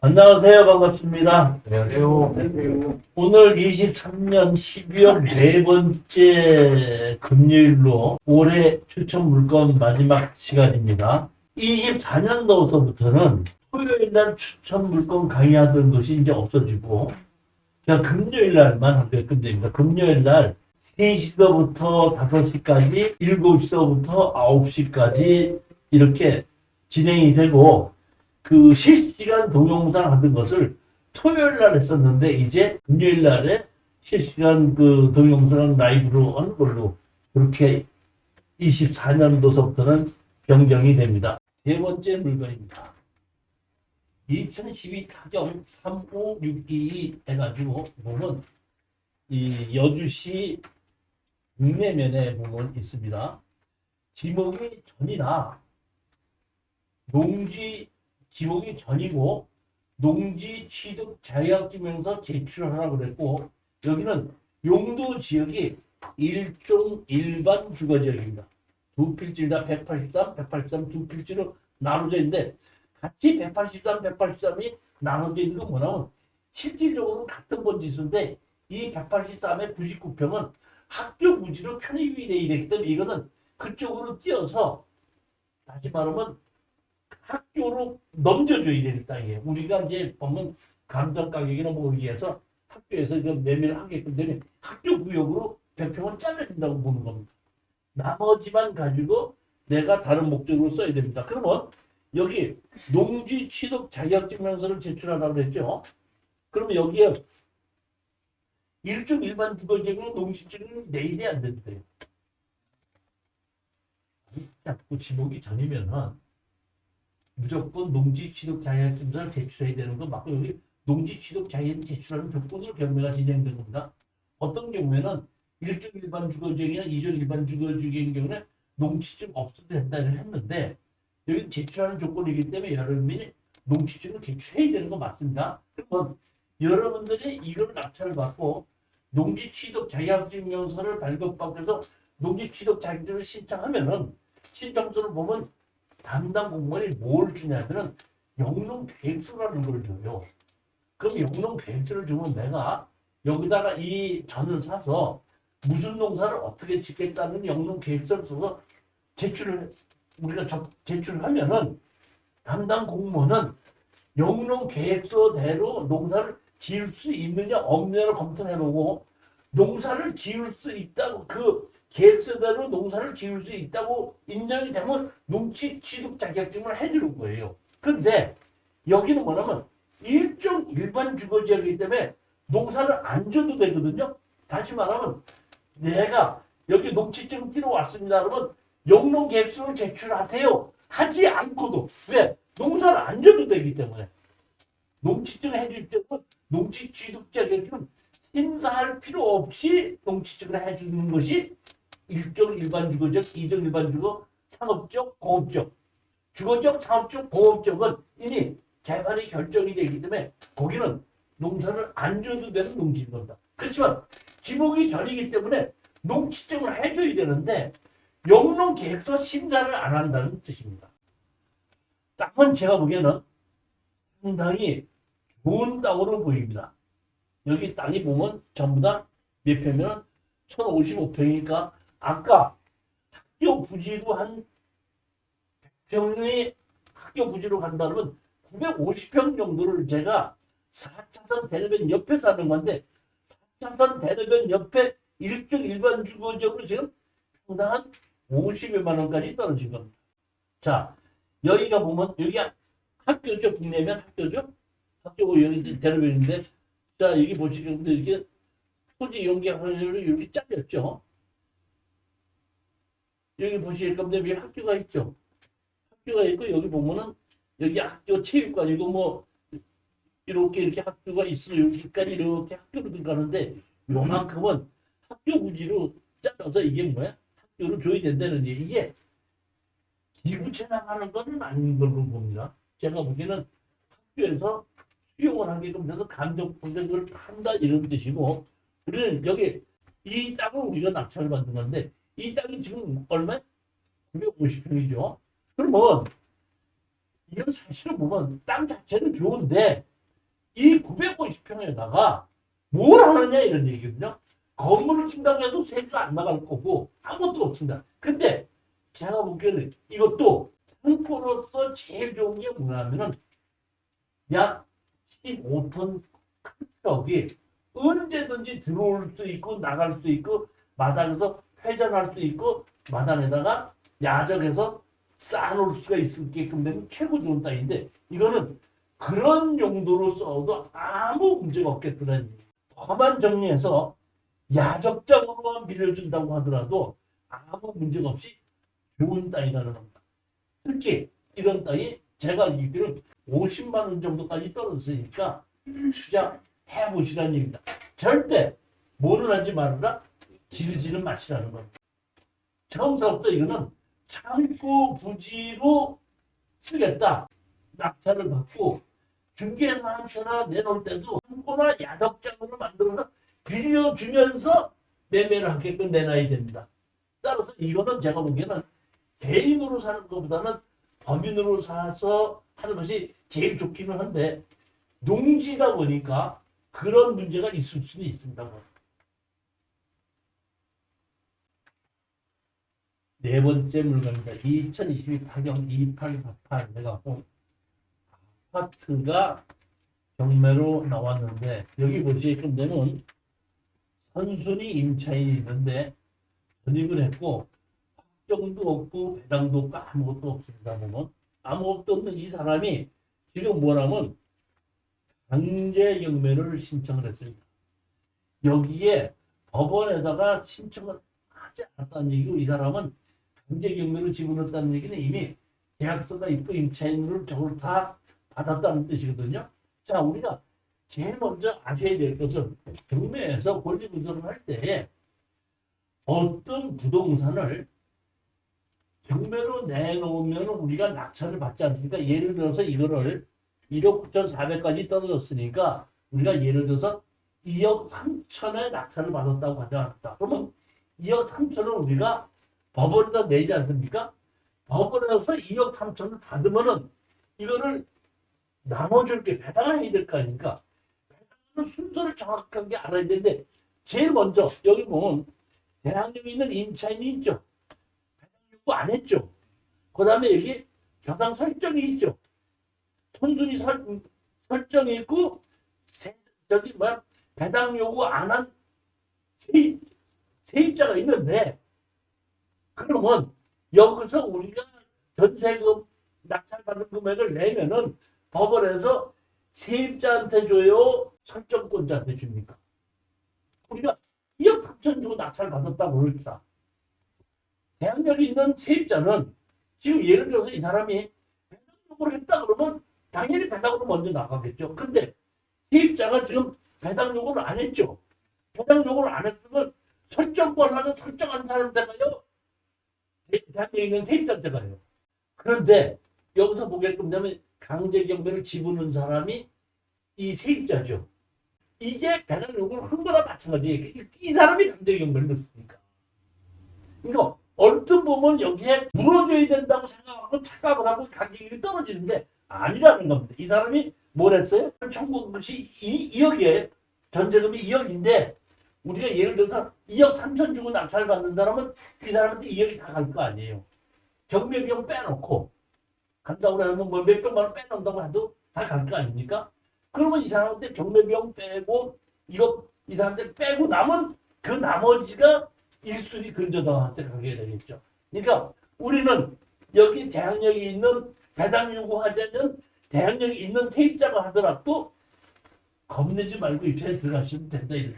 안녕하세요. 반갑습니다. 안녕하세요. 오늘 23년 12월 네 번째 금요일로 올해 추천 물건 마지막 시간입니다. 24년도서부터는 토요일 날 추천 물건 강의하던 것이 이제 없어지고 그냥 금요일 날만 하게 끝냅니다. 금요일 날 3시서부터 5시까지, 7시서부터 9시까지 이렇게 진행이 되고 그 실시간 동영상 하던 것을 토요일 날 했었는데 이제 금요일 날에 실시간 그 동영상 라이브로 하는 걸로 그렇게 24년도서부터는 변경이 됩니다. 세 번째 물건입니다. 2012 타경 35622 해가지고 보면 이 여주시 국내면에 보면 있습니다. 지목이 전이다. 농지 지목이 전이고 농지 취득 자격증명서 제출하라고 그랬고 여기는 용도 지역이 일종 일반 주거지역입니다. 두 필지를 다 183, 183 두 필지로 나눠져 있는데 같이 183, 183이 나눠져 있는 건 뭐냐면 실질적으로 같은 번지수인데 이 183의 99평은 학교 부지로 편입이 돼 있기 때문에 이거는 그쪽으로 뛰어서 다시 말하면 학교로 넘겨줘야 되는 땅이에요. 우리가 이제 보면 감정 가격이나 뭐 위해서 학교에서 이거 매매를 하게끔 되면 학교 구역으로 100평을 잘라준다고 보는 겁니다. 나머지만 가지고 내가 다른 목적으로 써야 됩니다. 그러면 여기 농지 취득 자격증명서를 제출하라고 그랬죠. 그러면 여기에 일종 일반 주거지역으로 농지증을 내일이 안 된대요. 자꾸 지목이 전이면은 무조건 농지 취득 자격증서를 제출해야 되는 거 맞고 여기 농지 취득 자격증 제출하는 조건으로 경매가 진행된 겁니다. 어떤 경우에는 1종 일반 주거지역이나 2종 일반 주거지역인 경우는 농지증 없어도 된다를 했는데 여기 제출하는 조건이기 때문에 여러분이 농지증을 제출해야 되는 거 맞습니다. 그러면 여러분들이 이걸 낙찰을 받고 농지 취득 자격증명서를 발급받고 해서 농지 취득 자격증을 신청하면은 신청서를 보면 담당 공무원이 뭘 주냐면은 영농 계획서라는 걸 줘요. 그럼 영농 계획서를 주면 내가 여기다가 이 전을 사서 무슨 농사를 어떻게 짓겠다는 영농 계획서를 써서 제출을 우리가 제출을 하면은 담당 공무원은 영농 계획서대로 농사를 지을 수 있느냐 없느냐를 검토해보고 농사를 지을 수 있다고 그 계획서대로 농사를 지을 수 있다고 인정이 되면 농지 취득 자격증을 해주는 거예요. 그런데 여기는 뭐냐면 일종 일반 주거지역이기 때문에 농사를 안 줘도 되거든요. 다시 말하면 내가 여기 농지증 띄러 왔습니다. 그러면 영농 계획서를 제출하세요. 하지 않고도 왜? 농사를 안 줘도 되기 때문에 농지증 해줄 때는 농지 취득 자격증은 심사할 필요 없이 농지증을 해주는 것이 1종 일반 주거적, 2종 일반 주거, 상업적, 공업적. 주거적, 상업적, 공업적은 이미 개발이 결정이 되기 때문에 거기는 농사를 안 줘도 되는 농지인 겁니다. 그렇지만 지목이 전이기 때문에 농지증을 해줘야 되는데 영농 계획서 심사를 안 한다는 뜻입니다. 땅은 제가 보기에는 상당히 좋은 땅으로 보입니다. 여기 땅이 보면 전부 다 몇 평이면 1055평이니까 아까 학교 부지로 한 100평의 학교 부지로 간다면 950평 정도를 제가 4차선 대로변 옆에 사는 건데 4차선 대로변 옆에 일종 일반 주거지역으로 지금 평당 한 50여만 원까지 떨어진 겁니다. 자, 여기가 보면 여기 학교죠. 국내면 학교죠. 학교고 여기 대로변인데 자 여기 보시면 이렇게 토지 연계하려고 여기 잘렸죠. 여기 보실 건데 위에 학교가 있죠. 학교가 있고 여기 보면은 여기 학교 체육관이고 뭐 이렇게 학교가 있어 여기까지 이렇게 학교로 들어가는데 요만큼은 학교 부지로 잘라서 이게 뭐야? 학교로 줘야 된다는 얘기. 이게 기부채 나가는 건 아닌 걸로 봅니다. 제가 보기에는 학교에서 수용을 하게끔 돼서 감정 분석을 한다 이런 뜻이고 우리는 여기 이 땅을 우리가 낙찰을 받는 건데 이 땅이 지금 얼마? 950평이죠. 그러면 이건 사실은 보면 땅 자체는 좋은데 이 950평에다가 뭘 하느냐 이런 얘기거든요. 건물을 친다고 해도 세수가 안 나갈 거고 아무것도 없습니다. 근데 제가 보기에는 이것도 상포로서 제일 좋은 게 뭐냐면은 약 15톤 큰 트럭이 언제든지 들어올 수 있고 나갈 수 있고 마당에서 회전할 수 있고 마당에다가 야적해서 쌓아놓을 수가 있게끔 되는 최고 좋은 땅인데 이거는 그런 용도로 써도 아무 문제가 없겠더라는 얘기예요. 더만 정리해서 야적장으로만 빌려준다고 하더라도 아무 문제가 없이 좋은 땅이라는 겁니다. 특히 이런 땅이 제가 알기로는 50만 원 정도까지 떨어졌으니까 투자해 보시라는 얘기입니다. 절대 뭐는 하지 말아라 지르지는 마시라는 겁니다. 처음부터 이거는 창고 부지로 쓰겠다. 낙찰을 받고 중개사한테나 내놓을 때도 창고나 야적장으로 만들어서 빌려주면서 매매를 하게끔 내놔야 됩니다. 따라서 이거는 제가 보기에는 개인으로 사는 것보다는 법인으로 사서 하는 것이 제일 좋기는 한데 농지다 보니까 그런 문제가 있을 수는 있습니다. 네 번째 물건입니다. 2022 파경 2848 해갖고 아파트가 경매로 나왔는데 여기 보시게끔 되면 선순위 임차인이 있는데 전입을 했고 확정도 없고 배당도 없고 아무것도 없습니다. 보면 아무것도 없는 이 사람이 지금 뭐냐면 강제 경매를 신청을 했습니다. 여기에 법원에다가 신청을 하지 않았다는 얘기고 이 사람은 강제 경매를 집어넣었다는 얘기는 이미 계약서가 있고 임차인을 저걸 다 받았다는 뜻이거든요. 자, 우리가 제일 먼저 아셔야 될 것은 경매에서 권리분석을 할 때 어떤 부동산을 경매로 내놓으면 우리가 낙찰을 받지 않습니까? 예를 들어서 이거를 1억 9,400까지 떨어졌으니까 우리가 예를 들어서 2억 3천에 낙찰을 받았다고 가져왔다. 그러면 2억 3천을 우리가 법원에다 내지 않습니까? 법원에서 2억 3천을 받으면은 이거를 나눠줄게 배당을 해야 될 거 아닙니까? 배당은 순서를 정확하게 알아야 되는데 제일 먼저 여기 보면 대학력에 있는 임차인이 있죠. 배당 요구 안 했죠. 그 다음에 여기 교당 설정이 있죠. 선순위 설정이 있고 저기 뭐야 배당 요구 안 한 세입자가 있는데 그러면 여기서 우리가 전세금 낙찰받은 금액을 내면은 법원에서 세입자한테 줘요? 설정권자한테 줍니까? 우리가 2억 3천 주고 낙찰 받았다고 그럽시다. 대학력이 있는 세입자는 지금 예를 들어서 이 사람이 배당 요구를 했다 그러면 당연히 배당으로 먼저 나가겠죠. 근데 세입자가 지금 배당 요구를 안 했죠. 배당 요구를 안 했으면 설정권하는 설정한 사람한테 가요? 대학력에 있는 세입자한테 가요. 그런데 여기서 보게끔 되면 강제 경매를 집어넣은 사람이 이 세입자죠. 이게 배당 요구를 한 거나 마찬가지예요. 이 사람이 강제 경매를 넣었으니까. 그러니까 얼핏 보면 여기에 물어줘야 된다고 생각하고 착각을 하고 가격이 떨어지는데 아니라는 겁니다. 이 사람이 뭘 했어요? 청구 것이 2억이에요. 전세금이 2억인데 우리가 예를 들어서 2억 3천 주고 낙찰 받는다면 이 사람한테 2억이 다 갈 거 아니에요. 경매 비용 빼놓고 간다고 하면 뭐 몇백만 원 빼놓는다고 해도 다 갈 거 아닙니까? 그러면 이 사람한테 경매 비용 빼고 이거 이 사람한테 빼고 남은 그 나머지가 1순위 근저당한테 가게 되겠죠. 그러니까 우리는 여기 대항력이 있는 배당 요구하자면 대항력이 있는 세입자가 하더라도 겁내지 말고 입찰에 들어가시면 된다 이런